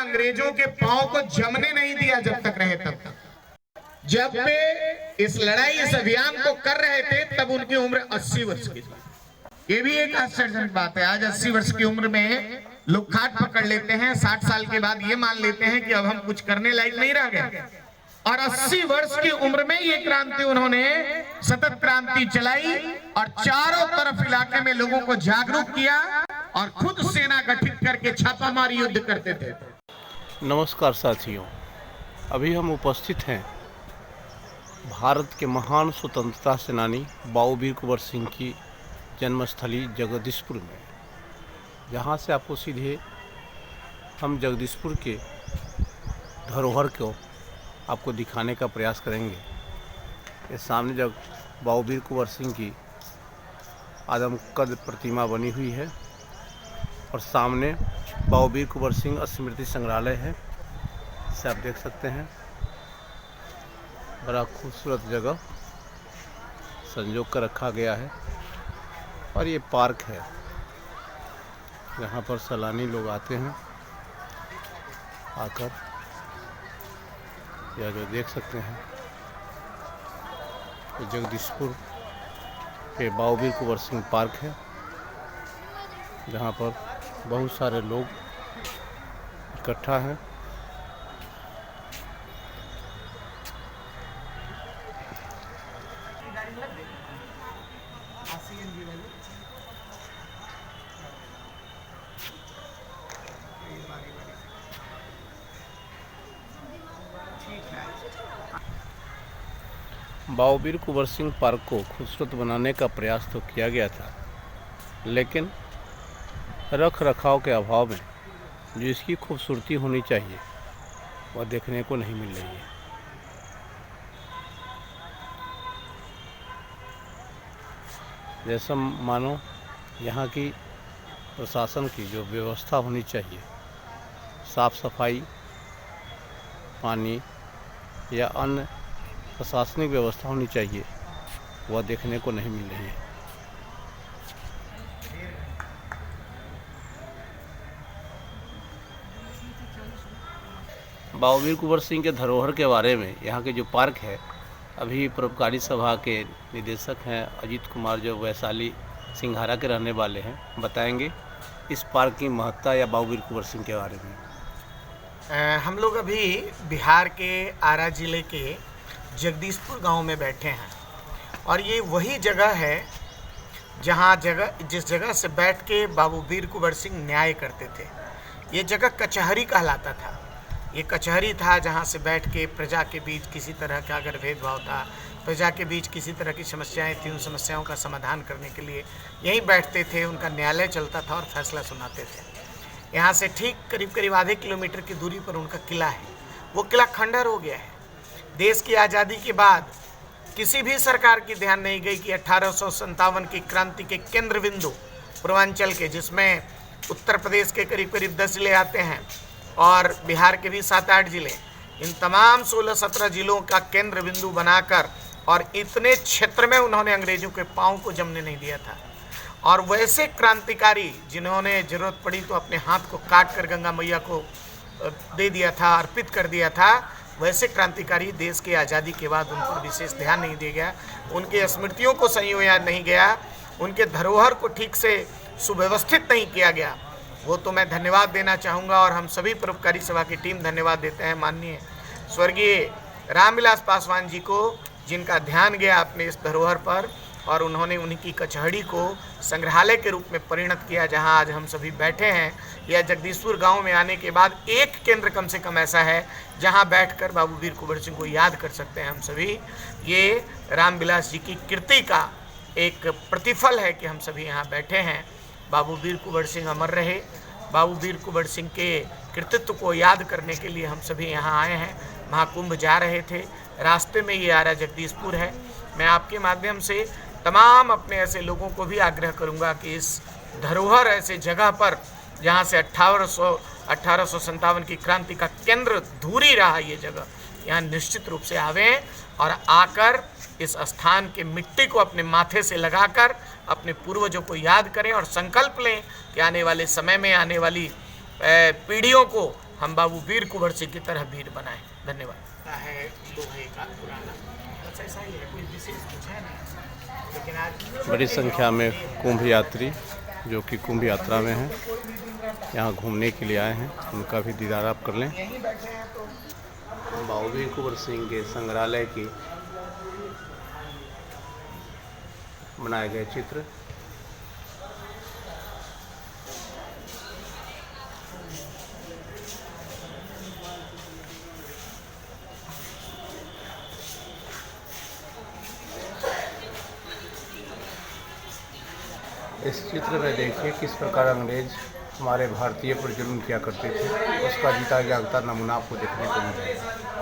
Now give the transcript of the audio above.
अंग्रेजों के पांव को जमने नहीं दिया जब तक रहे तब तक। जब वे इस लड़ाई, इस अभियान को कर रहे थे तब उनकी उम्र 80 वर्ष की थी। ये भी एक आश्चर्यजनक बात है। आज 80 वर्ष की उम्र में लोग खाट पकड़ लेते हैं, 60 साल के बाद ये मान लेते हैं कि अब हम कुछ करने लायक नहीं रह गए। और 80 वर्ष की उम्र में ये क्रांति उन्होंने सतत क्रांति चलाई और चारों तरफ इलाके में लोगों को जागरूक किया और खुद सेना गठित करके छापामारी युद्ध करते थे। नमस्कार साथियों, अभी हम उपस्थित हैं भारत के महान स्वतंत्रता सेनानी बाबू वीर कुंवर सिंह की जन्मस्थली जगदीशपुर में, जहां से आपको सीधे हम जगदीशपुर के धरोहर को आपको दिखाने का प्रयास करेंगे। ये सामने जब बाबू वीर कुंवर सिंह की आदमकद प्रतिमा बनी हुई है और सामने बाबू वीर कुंवर सिंह स्मृति संग्रहालय है, इसे आप देख सकते हैं। बड़ा खूबसूरत जगह संजो कर रखा गया है और ये पार्क है जहाँ पर सैलानी लोग आते हैं। आकर यह जो देख सकते हैं ये जगदीशपुर के बाबू वीर कुंवर सिंह पार्क है, जहाँ पर बहुत सारे लोग इकट्ठा हैं। बाबू वीर कुंवर सिंह पार्क को खूबसूरत बनाने का प्रयास तो किया गया था, लेकिन रख रखाव के अभाव में जो इसकी खूबसूरती होनी चाहिए वह देखने को नहीं मिल रही है। जैसा मानो यहाँ की प्रशासन की जो व्यवस्था होनी चाहिए, साफ सफाई, पानी या अन्य प्रशासनिक व्यवस्था होनी चाहिए, वह देखने को नहीं मिल रही है। बाबू वीर कुंवर सिंह के धरोहर के बारे में यहाँ के जो पार्क है, अभी परोपकारी सभा के निदेशक हैं अजीत कुमार, जो वैशाली सिंघारा के रहने वाले हैं, बताएंगे इस पार्क की महत्ता या बाबू वीर कुंवर सिंह के बारे में। हम लोग अभी बिहार के आरा जिले के जगदीशपुर गांव में बैठे हैं और ये वही जगह है जिस जगह से बैठ के बाबू वीर कुंवर सिंह न्याय करते थे। ये जगह कचहरी कहलाता था। ये कचहरी था जहां से बैठ के प्रजा के बीच किसी तरह का अगर भेदभाव था, प्रजा के बीच किसी तरह की समस्याएं थी, उन समस्याओं का समाधान करने के लिए यहीं बैठते थे। उनका न्यायालय चलता था और फैसला सुनाते थे। यहाँ से ठीक करीब करीब आधे किलोमीटर की दूरी पर उनका किला है। वो किला खंडर हो गया है। देश की आज़ादी के बाद किसी भी सरकार की ध्यान नहीं गई कि 1857 की क्रांति के केंद्र बिंदु पूर्वांचल के, जिसमें उत्तर प्रदेश के करीब करीब 10 जिले आते हैं और बिहार के भी 7-8 जिले, इन तमाम 16-17 जिलों का केंद्र बिंदु बनाकर और इतने क्षेत्र में उन्होंने अंग्रेजों के पाँव को जमने नहीं दिया था। और वैसे क्रांतिकारी जिन्होंने ज़रूरत पड़ी तो अपने हाथ को काट कर गंगा मैया को दे दिया था, अर्पित कर दिया था, वैसे क्रांतिकारी देश की आज़ादी के बाद उन पर विशेष ध्यान नहीं दिया गया, उनके स्मृतियों को संजोया नहीं गया, उनके धरोहर को ठीक से सुव्यवस्थित नहीं किया गया। वो तो मैं धन्यवाद देना चाहूँगा और हम सभी परोपकारी सभा की टीम धन्यवाद देते हैं माननीय स्वर्गीय रामविलास पासवान जी को, जिनका ध्यान गया अपने इस धरोहर पर और उन्होंने उनकी कचहरी को संग्रहालय के रूप में परिणत किया, जहां आज हम सभी बैठे हैं। यह जगदीशपुर गांव में आने के बाद एक केंद्र कम से कम ऐसा है जहां बैठकर बाबू वीर कुंवर सिंह को याद कर सकते हैं हम सभी। ये रामविलास जी की कीर्ति का एक प्रतिफल है कि हम सभी यहाँ बैठे हैं। बाबू वीर कुंवर सिंह अमर रहे। बाबू वीर कुंवर सिंह के कृतित्व को याद करने के लिए हम सभी यहाँ आए हैं। महाकुंभ जा रहे थे, रास्ते में ये आरा जगदीशपुर है। मैं आपके माध्यम से तमाम अपने ऐसे लोगों को भी आग्रह करूंगा कि इस धरोहर ऐसे जगह पर जहां से 1857 की क्रांति का केंद्र धूरी रहा ये जगह, यहाँ निश्चित रूप से आवें और आकर इस स्थान के मिट्टी को अपने माथे से लगाकर अपने पूर्वजों को याद करें और संकल्प लें कि आने वाले समय में आने वाली पीढ़ियों को हम बाबू वीर कुंवर सिंह की तरह वीर बनाएं। धन्यवाद। है लोहे का पुराना, बस ऐसा ही है, कोई विशेष कुछ है नहीं। लेकिन आज बड़ी संख्या में कुंभ यात्री जो कि कुंभ यात्रा में हैं, यहाँ घूमने के लिए आए हैं, उनका भी दीदार आप कर लें। यहीं बैठे हैं तो बाबू वीर कुंवर सिंह के संग्रहालय की बनाए गए चित्र। इस चित्र में देखिए किस प्रकार अंग्रेज हमारे भारतीय पर जुल्म किया करते थे, उसका जीता जागता नमूना आपको देखने को मिलेगा।